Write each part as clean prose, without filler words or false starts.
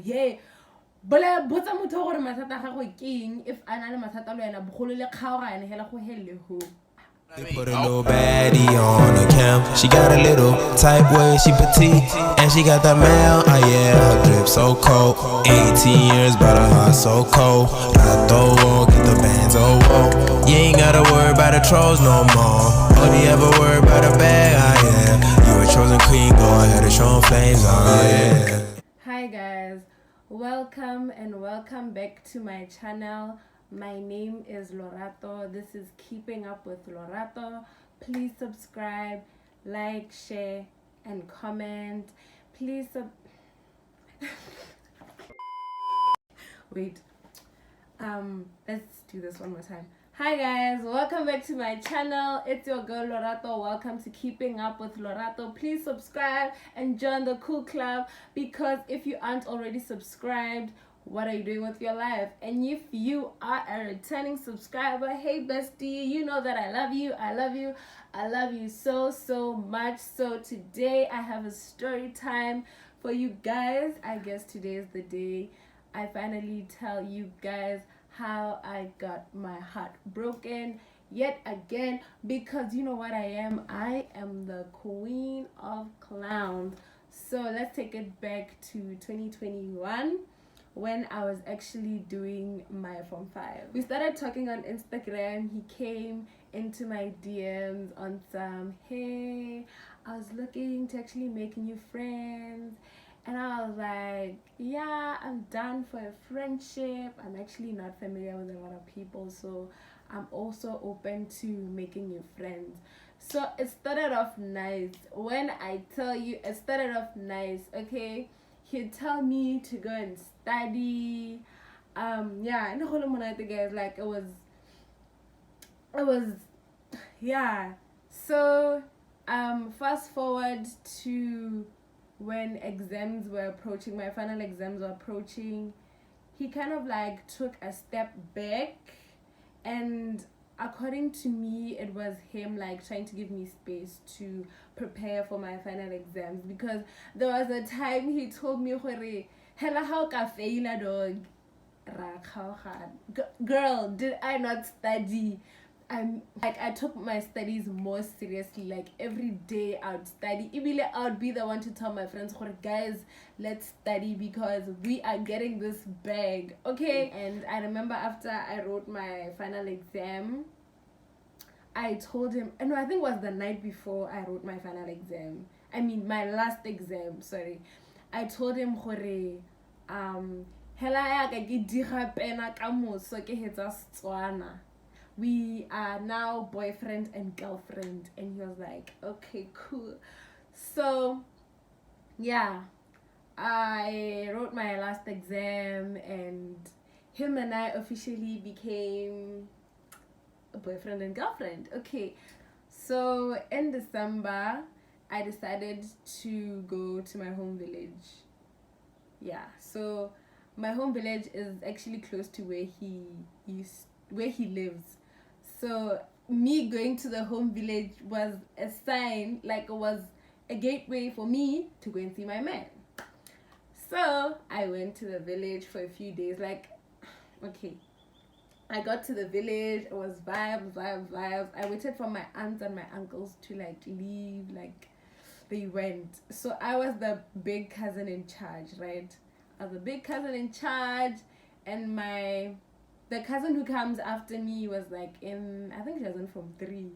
hey, bola botsa motho gore mathata ga go king if ana le mathata lo yana bogolo le kgaogane hela go helle ho. They put a little baddie on the cam. She got a little type way, she petite, and she got that mail. Oh yeah, her drip so cold. 18 years, but her heart so cold. Rato, get the bands, oh whoa. You ain't gotta worry about the trolls no more. Only ever worry about a bag, oh yeah. You a chosen queen, go ahead and show 'em flames, oh yeah. Hi guys, welcome and welcome back to my channel. My name is Lorato. This is Keeping Up with Lorato. Please subscribe, like, share, and comment. Please wait. Let's do this one more time. Hi guys, welcome back to my channel. It's your girl Lorato. Welcome to Keeping Up with Lorato. Please subscribe and join the cool club, because if you aren't already subscribed, what are you doing with your life? And if you are a returning subscriber, hey bestie, you know that I love you. I love you so much. So today I have a story time for you guys. I guess today is the day I finally tell you guys how I got my heart broken yet again, because you know what I am the queen of clowns. So let's take it back to 2021 when I was actually doing my Form 5. We started talking on Instagram. He came into my DMs on some, hey, I was looking to actually make new friends. And I was like, yeah, I'm down for a friendship. I'm actually not familiar with a lot of people, so I'm also open to making new friends. So it started off nice. When I tell you it started off nice, okay? He'd tell me to go and study. Yeah, and the whole monate guys, like it was yeah. So fast forward to when exams were approaching, my final exams were approaching, he kind of like took a step back, and according to me it was him like trying to give me space to prepare for my final exams, because there was a time he told me, hela how ka faila dog girl, did I not study? I took my studies more seriously. Like every day I would study. Even I would be the one to tell my friends, guys, let's study because we are getting this bag, okay? And I remember after I wrote my final exam, I told him, no, I think it was the night before I wrote my final exam. I mean my last exam, sorry. I told him, hela ya ka ke diga pena ka moso ke hetsa Setswana. We are now boyfriend and girlfriend. And he was like, okay, cool. So yeah, I wrote my last exam and him and I officially became a boyfriend and girlfriend. Okay, so in December I decided to go to my home village. Yeah, so my home village is actually close to where he lives. So me going to the home village was a sign, like it was a gateway for me to go and see my man. So I went to the village for a few days. Like, okay, I got to the village, it was vibes. I waited for my aunts and my uncles to like leave, like they went. So I was the big cousin in charge, right? I was the big cousin in charge, and the cousin who comes after me was like I think she was in Form 3.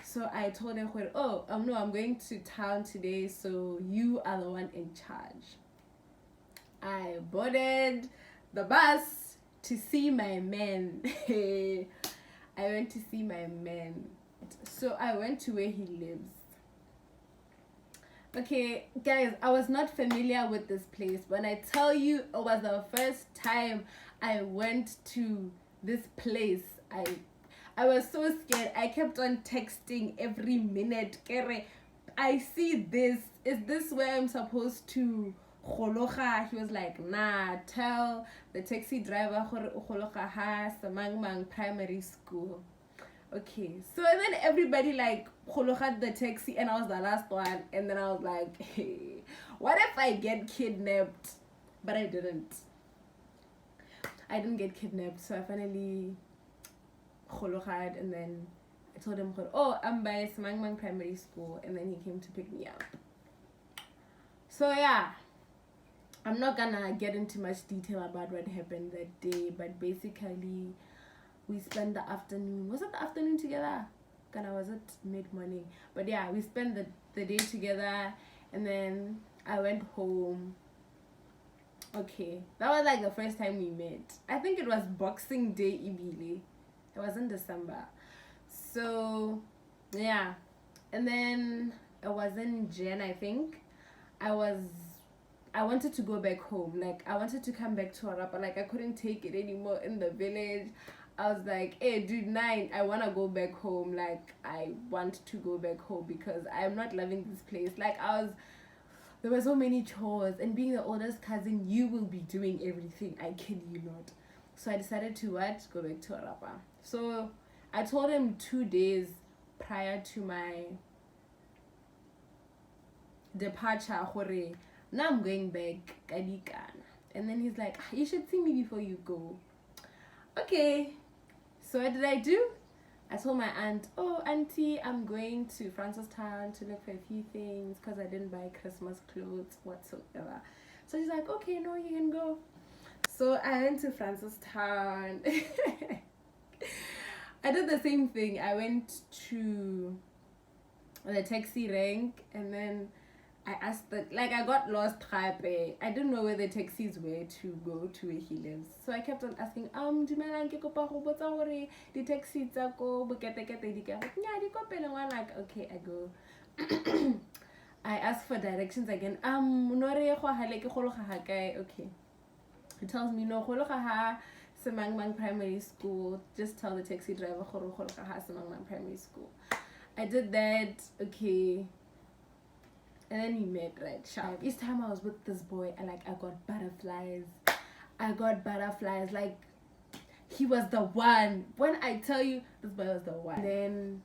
So I told her, no, I'm going to town today, so you are the one in charge. I boarded the bus to see my man. I went to see my man. So I went to where he lives. Okay, guys, I was not familiar with this place. When I tell you it was the first time I went to this place, I was so scared. I kept on texting every minute. Kere, I see this. Is this where I'm supposed to Khologa? He was like, nah, tell the taxi driver Khologa ha Samangmang Primary School. Okay, so then everybody like Khologa the taxi, and I was the last one, and then I was like, hey, what if I get kidnapped but I didn't get kidnapped. So I finally khologad, and then I told him, oh, I'm by Semangmang Primary School, and then he came to pick me up. So yeah, I'm not gonna get into much detail about what happened that day, but basically we spent the afternoon. Was it the afternoon together? Kinda, was it mid-morning? But yeah, we spent the day together, and then I went home. Okay, that was like the first time we met. I think it was Boxing Day, Ibili. It was in December. So yeah, and then it was in Jan, I think. I wanted to go back home. Like, I wanted to come back to Harappa. Like, I couldn't take it anymore in the village. I was like, hey, dude, 9, I want to go back home. Like, I want to go back home because I'm not loving this place. Like, there were so many chores. And being the oldest cousin, you will be doing everything. I kid you not. So I decided to what? Go back to Harappa. So I told him 2 days prior to my departure, now I'm going back, and then he's like, you should see me before you go. Okay, so what did I do? I told my aunt, oh, auntie, I'm going to Francistown to look for a few things because I didn't buy Christmas clothes whatsoever. So she's like, okay, no, you can go. So I went to Francistown. I did the same thing. I went to the taxi rank, and then I asked I got lost. I didn't know where the taxis were to go to where he lives. So I kept on asking, dumelang ke kopa go botsa gore di taxi tsa ko boketekete di ka. Yeah, di kopela one. Like, okay, I go. I asked for directions again. Nore go hale ke go ga kae. Okay. He tells me no, go ha Semangmang Primary School. Just tell the taxi driver go ha Semangmang Primary School. I did that. Okay. And then we met, right? Sharp. Each time I was with this boy, I got butterflies. Like, he was the one. When I tell you, this boy was the one. And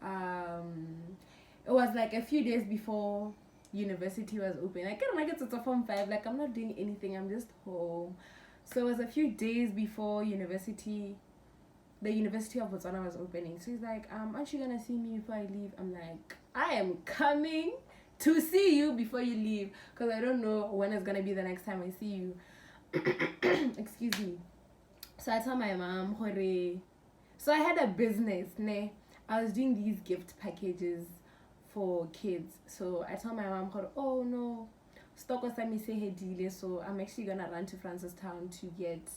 then, it was like a few days before university was open. I can't like it's a form 5. Like, I'm not doing anything. I'm just home. So it was a few days before university. The University of Botswana was opening. So he's like, aren't you gonna see me before I leave? I'm like, I am coming to see you before you leave, because I don't know when it's gonna be the next time I see you. Excuse me. So I told my mom, hore. So I had a business, ne? I was doing these gift packages for kids. So I told my mom, hore, oh no, stock was me say hedile, so I'm actually gonna run to Francistown to get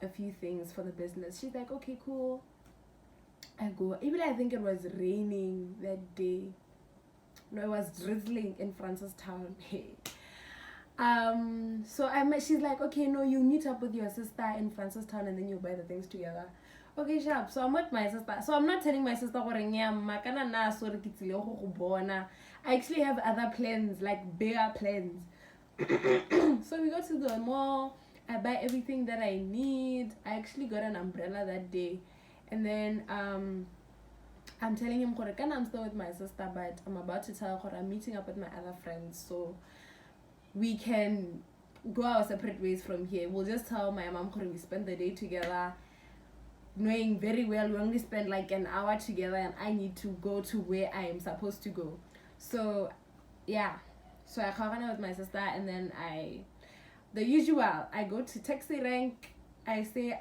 a few things for the business. She's like, okay, cool. I go. Even I think it was raining that day. No, it was drizzling in Francistown. Hey. So she's like, okay, no, you meet up with your sister in Francistown and then you buy the things together. Okay, sharp. So I'm with my sister. So I'm not telling my sister I actually have other plans, like bigger plans. So we go to the mall. I buy everything that I need. I actually got an umbrella that day. And then I'm telling him, I'm still with my sister, but I'm about to tell her I'm meeting up with my other friends, so we can go our separate ways from here. We'll just tell my mom we spend the day together, knowing very well we only spend like an hour together and I need to go to where I am supposed to go. So yeah, so I come with my sister, and then the usual, I go to taxi rank. I say,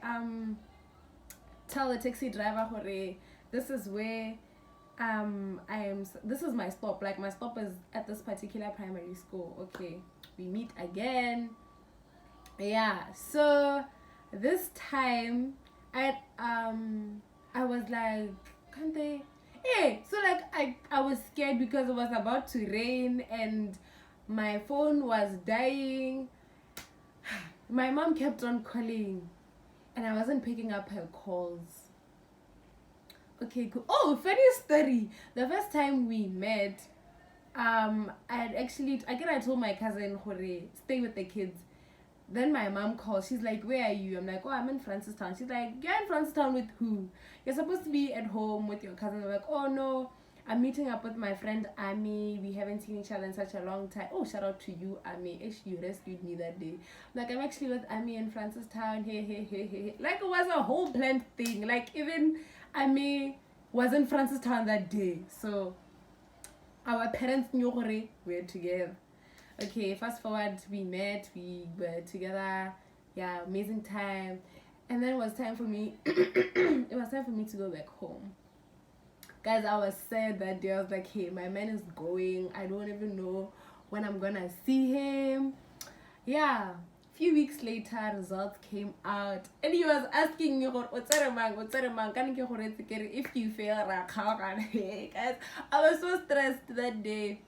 tell the taxi driver, hore, this is where this is my stop. Like, my stop is at this particular primary school. Okay, we meet again. Yeah, so this time I was like, can't they? Hey, so like I was scared because it was about to rain and my phone was dying. My mom kept on calling and I wasn't picking up her calls. Okay, cool. Oh, funny story. The first time we met, I told my cousin, hore, stay with the kids. Then my mom calls. She's like, where are you? I'm like, oh, I'm in Francistown. She's like, you're in Francistown with who? You're supposed to be at home with your cousin. I'm like, oh no, I'm meeting up with my friend Ami. We haven't seen each other in such a long time. Oh, shout out to you, Ami. Ish, you rescued me that day. Like, I'm actually with Ami in Francistown. Hey. Like, it was a whole planned thing. Like, even Ami was in Francistown that day. So, our parents knew we're together. Okay, fast forward, we met. We were together. Yeah, amazing time. And then it was time for me. It was time for me to go back home. Guys, I was sad that day. I was like, hey, my man is going. I don't even know when I'm gonna see him. Yeah. A few weeks later, results came out. And he was asking me, if you fail, guys, I was so stressed that day.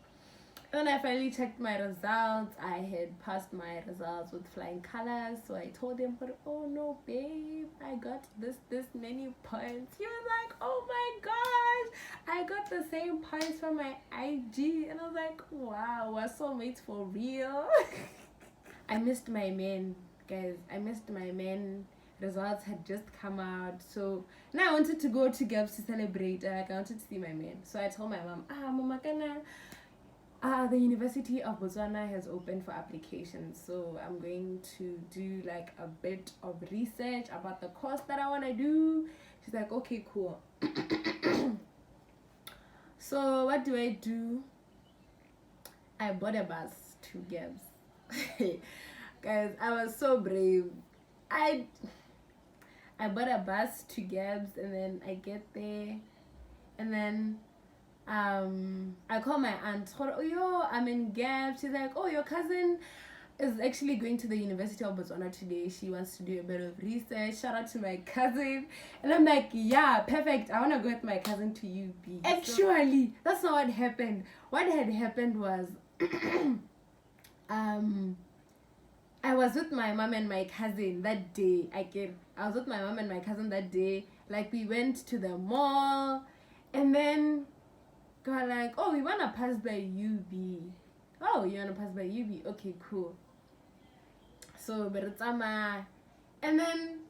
When I finally checked my results, I had passed my results with flying colors. So I told him, oh no, babe, I got this many points. He was like, oh my gosh, I got the same points from my IG. And I was like, wow, we're soulmates for real. I missed my man, guys. I missed my man. Results had just come out. So now I wanted to go to Gabs to celebrate. I wanted to see my man. So I told my mom, Mama, the University of Botswana has opened for applications, so I'm going to do like a bit of research about the course that I want to do. She's like, okay, cool. So what do? I bought a bus to Gabs. Guys, I was so brave. I bought a bus to Gabs, and then I get there, and then I call my aunt. Oh, yo, I'm in Gap. She's like, oh, your cousin is actually going to the University of Botswana today. She wants to do a bit of research. Shout out to my cousin. And I'm like, yeah, perfect. I want to go with my cousin to UB. Actually, that's not what happened. What had happened was, I was with my mom and my cousin that day. I was with my mom and my cousin that day. Like, we went to the mall, and then got like, oh, we want to pass by UB. Oh, you want to pass by UB? Okay, cool. So, and then,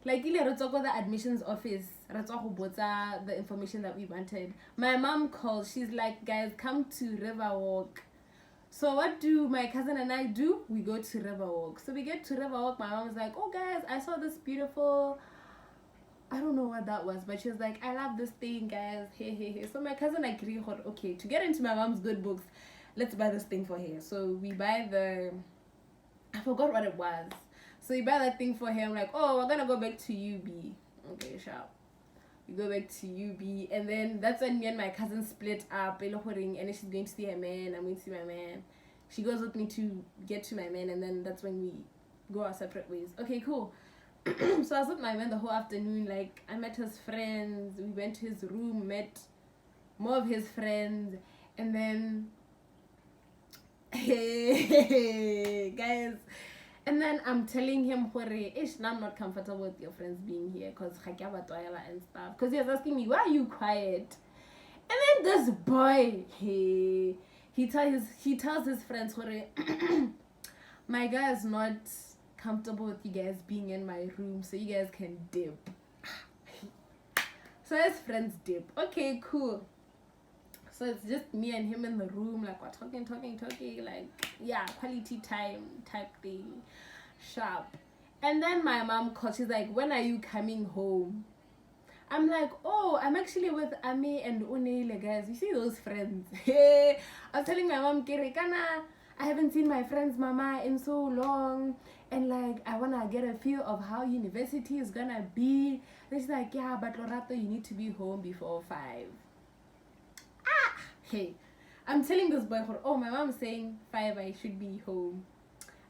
like, let's go to the admissions office. Let's the information that we wanted. My mom called. She's like, guys, come to Riverwalk. So what do my cousin and I do? We go to Riverwalk. So we get to Riverwalk. My mom was like, oh, guys, I saw this beautiful... I don't know what that was, but she was like, I love this thing, guys. Hey. So my cousin agreed, okay, to get into my mom's good books, let's buy this thing for her. So we buy I forgot what it was. So we buy that thing for her. I'm like, oh, we're gonna go back to UB. Okay, sharp. We go back to UB, and then that's when me and my cousin split up. And then she's going to see her man. I'm going to see my man. She goes with me to get to my man, and then that's when we go our separate ways. Okay, cool. So I was with my man the whole afternoon. Like, I met his friends. We went to his room, met more of his friends, and then hey guys, and then I'm telling him, I'm not comfortable with your friends being here because and stuff. Because he was asking me, why are you quiet? And then this boy, he tells his friends, my guy is not comfortable with you guys being in my room, so you guys can dip. So his friends dip. Okay, cool. So it's just me and him in the room, like we're talking, like, yeah, quality time type thing. Sharp. And then my mom called. She's like, when are you coming home? I'm like, oh, I'm actually with Ami and Unele, guys. You see those friends? Hey, I was telling my mom, I haven't seen my friends, mama, in so long. And like, I want to get a feel of how university is going to be. And she's like, yeah, but Lorato, you need to be home before 5. Hey, I'm telling this boy, oh, my mom's saying 5, I should be home.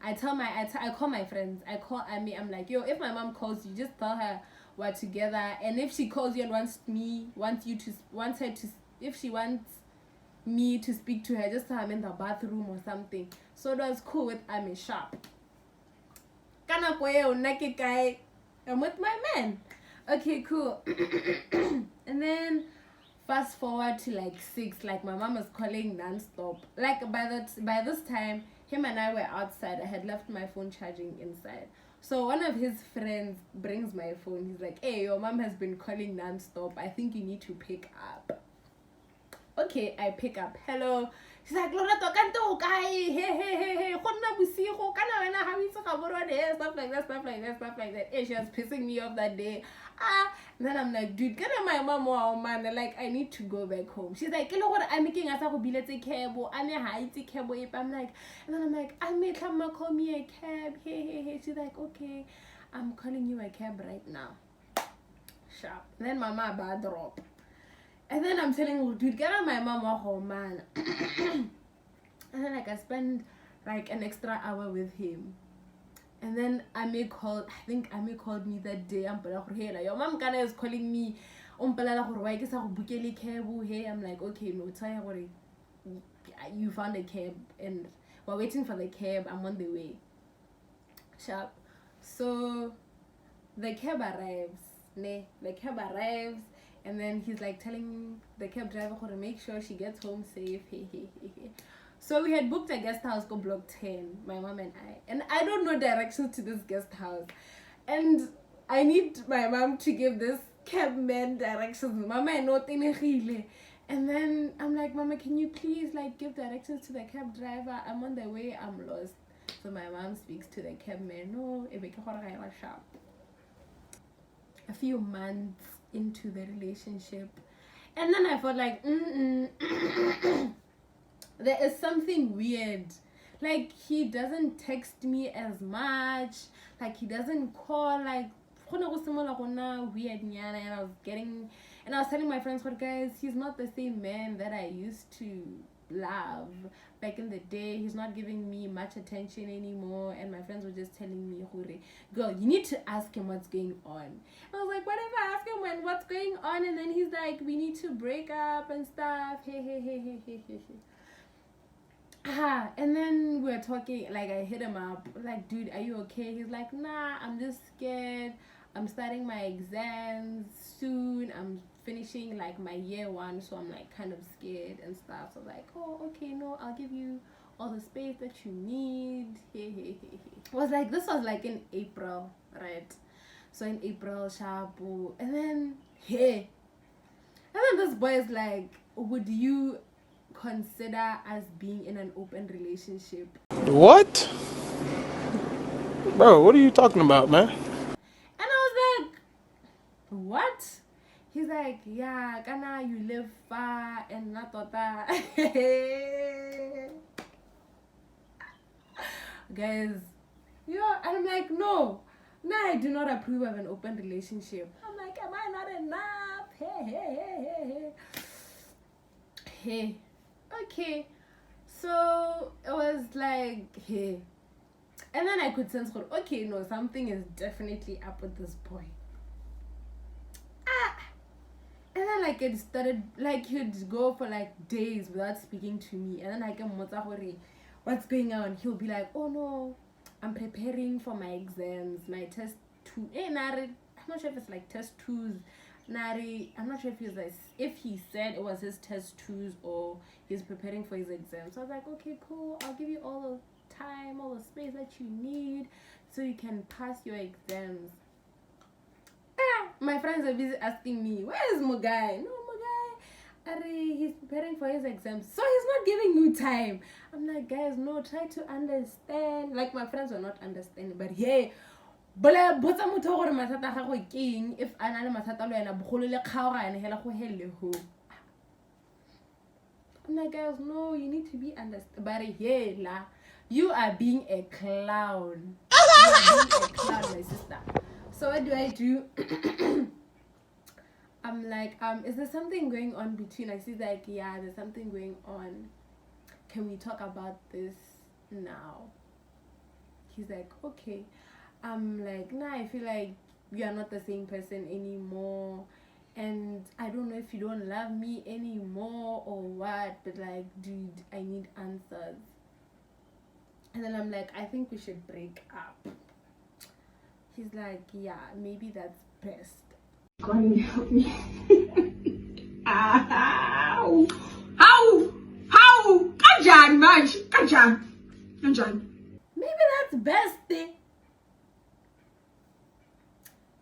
I call my friends. I call Ami. I'm like, yo, if my mom calls you, just tell her we're together. And if she calls you and if she wants me to speak to her, just tell her I'm in the bathroom or something. So it was cool with Ami. Sharp. I'm with my man. Okay, cool. And then fast forward to like 6, like my mom was calling non-stop. Like by this time, him and I were outside. I had left my phone charging inside. So one of his friends brings my phone. He's like, hey, your mom has been calling non-stop. I think you need to pick up. Okay, I pick up. Hello. She's like, Loreto, canto, hey, honna busigo, kana wena ha itse ga borwa de, stuff like that. And she was pissing me off that day. And then I'm like, dude, get my mom or man, like I need to go back home. She's like, I'm making us go bilete cabo, I'm a high cabo. I'm like, and then I'm like, I made him call me a cab. Hey. She's like, okay, I'm calling you a cab right now. Sharp. And then mama bad drop. And then I'm telling her, dude, get on my mama home, man. And then like I spend like an extra hour with him. And then I think Ame called me that day. I'm like, hey, your mom is calling me. Hey, I'm like, okay, no, tell her you found a cab and we're waiting for the cab. I'm on the way. Sharp. So the cab arrives. And then he's like telling the cab driver how to make sure she gets home safe. So we had booked a guest house called Block 10, my mom and I. And I don't know directions to this guest house. And I need my mom to give this cab man directions. Mama, I know. And then I'm like, Mama, can you please like give directions to the cab driver? I'm on the way, I'm lost. So my mom speaks to the cab man. No, a few months into the relationship, and then I felt like there is something weird. Like he doesn't text me as much, like he doesn't call, like weird. And I was telling my friends, what guys, he's not the same man that I used to love back in the day. He's not giving me much attention anymore. And my friends were just telling me, girl, you need to ask him what's going on. And I was like, what if I ask him what's going on? And then he's like, we need to break up and stuff. Hey. And then we're talking, like I hit him up, like, dude, are you okay? He's like, nah, I'm just scared. I'm starting my exams soon. I'm finishing like my year 1, so I'm like kind of scared and stuff. So like, oh, okay, no, I'll give you all the space that you need. It was like, this was like in April, right? So in April, Shabu, and then this boy is like, would you consider us being in an open relationship? What? Bro, what are you talking about, man? And I was like, what? He's like, yeah, Kana, you live far and not that. Guys, yeah, and I'm like, no, I do not approve of an open relationship. I'm like, am I not enough? Hey. Okay. So it was like, hey. And then I could sense, okay, no, something is definitely up with this boy. And then like it started, like he'd go for like days without speaking to me. And then like what's going on? He'll be like, oh no, I'm preparing for my exams, my test 2. I'm not sure if it's like test 2s. I'm not sure if he said it was his test 2s or he's preparing for his exams. So I was like, okay, cool, I'll give you all the time, all the space that you need so you can pass your exams. My friends are busy asking me, where is Mugai? No, Mugai, he's preparing for his exams, so he's not giving you time. I'm like, guys, no, try to understand. Like my friends were not understanding, but hey, if I'm like, guys, no, you need to be understand. But hey, you are being a clown. You are being a clown, my sister. So what do? I'm like, is there something going on between us? He's like, yeah, there's something going on. Can we talk about this now? He's like, okay. I'm like, nah, I feel like we are not the same person anymore. And I don't know if you don't love me anymore or what, but like, dude, I need answers. And then I'm like, I think we should break up. He's like, yeah, maybe that's best. God help me. How? Kajan. Maybe that's best.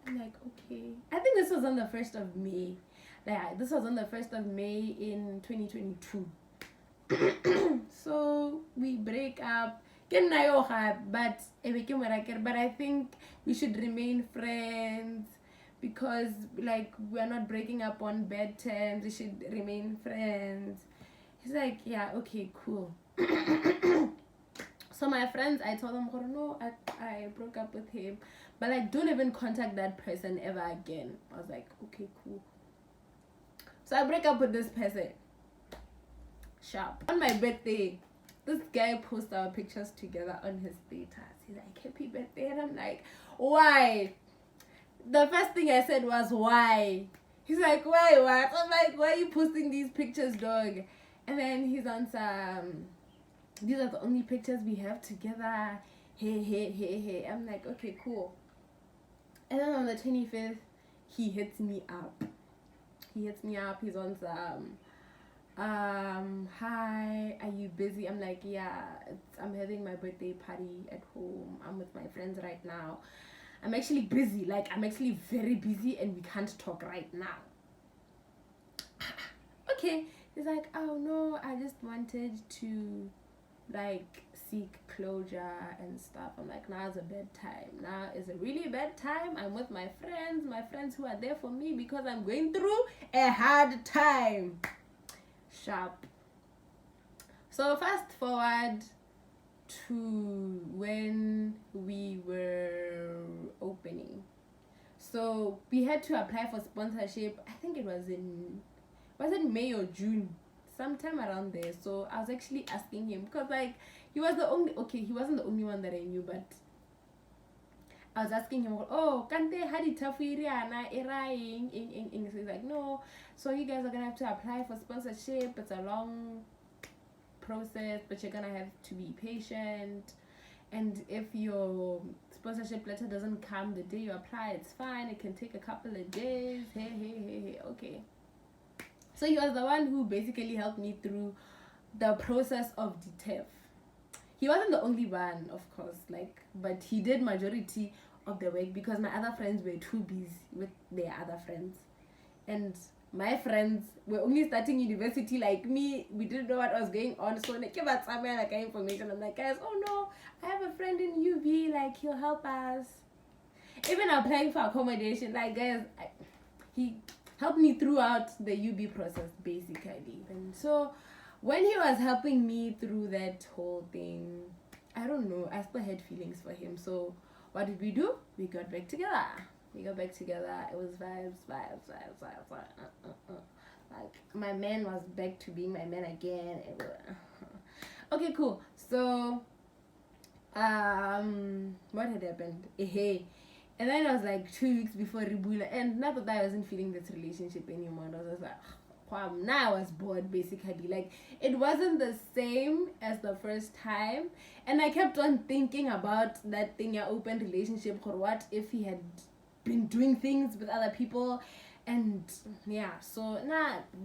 I'm like, okay. I think this was on the 1st of May. Like, this was on the 1st of May in 2022. So we break up. But I think we should remain friends because like we're not breaking up on bad terms. We should remain friends. He's like, yeah, okay, cool. So my friends, I told them, oh no, I broke up with him, but like don't even contact that person ever again. I was like, okay, cool. So I break up with this person. Sharp. On my birthday, this guy posts our pictures together on his status. He's like, happy birthday. And I'm like, why? The first thing I said was, why? He's like, why, what? I'm like, why are you posting these pictures, dog? And then he's on some, these are the only pictures we have together. Hey. I'm like, okay, cool. And then on the 25th, he hits me up. He's on some, hi, are you busy? I'm like, yeah, I'm having my birthday party at home. I'm with my friends right now. I'm actually busy. Like, I'm actually very busy and we can't talk right now. Okay. He's like, oh no, I just wanted to like seek closure and stuff. I'm like, now is a bad time. Now is a really bad time. I'm with my friends who are there for me because I'm going through a hard time. Sharp. So fast forward to when we were opening. So we had to apply for sponsorship. I think it was in May or June, sometime around there. So I was actually asking him because like he wasn't the only one that I knew, but I was asking him, oh, kante hadi tafiriana eraing in. So he's like, no, so you guys are gonna have to apply for sponsorship. It's a long process, but you're gonna have to be patient. And if your sponsorship letter doesn't come the day you apply, it's fine. It can take a couple of days. Hey, okay. So he was the one who basically helped me through the process of the TEF. He wasn't the only one, of course, but he did majority of the work because my other friends were too busy with their other friends. And my friends were only starting university like me. We didn't know what was going on. So like, give us some like information. I'm like, guys, oh no, I have a friend in UB, like he'll help us. Even applying for accommodation, like guys, he helped me throughout the UB process basically. And so when he was helping me through that whole thing, I don't know, I still had feelings for him. So what did we do? We got back together. It was vibes. Like my man was back to being my man again. Okay, cool. So what had happened? And then it was like 2 weeks before Ribula, and not that I wasn't feeling this relationship anymore. I was just like, wow, now I was bored basically. Like it wasn't the same as the first time, and I kept on thinking about that thing, your open relationship, or what if he had been doing things with other people. And yeah, so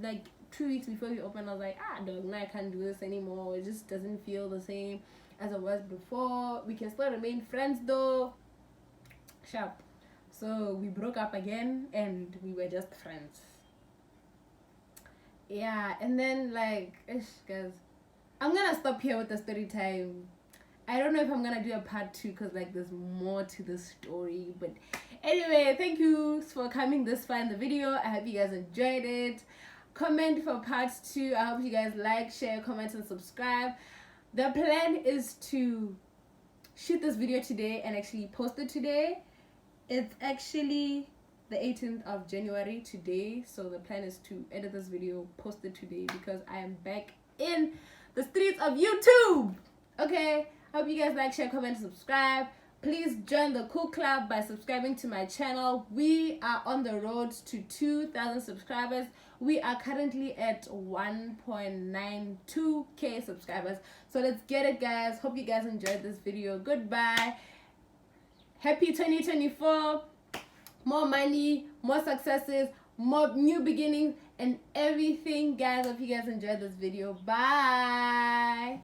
like 2 weeks before we opened, I was like, dog, now I can't do this anymore. It just doesn't feel the same as it was before. We can still remain friends though. Sharp. So we broke up again and we were just friends. Yeah, and then like, guys, I'm gonna stop here with the story time. I don't know if I'm gonna do a part 2 because like there's more to the story. But anyway, thank you for coming this far in the video. I hope you guys enjoyed it. Comment for part 2. I hope you guys like, share, comment, and subscribe. The plan is to shoot this video today and actually post it today. It's actually the 18th of January today, so the plan is to edit this video, post it today because I am back in the streets of YouTube. Okay, hope you guys like, share, comment, subscribe. Please join the cool club by subscribing to my channel. We are on the road to 2,000 subscribers. We are currently at 1.92k subscribers, so let's get it, guys. Hope you guys enjoyed this video. Goodbye. Happy 2024. More money, more successes, more new beginnings, and everything, guys. Hope you guys enjoyed this video. Bye.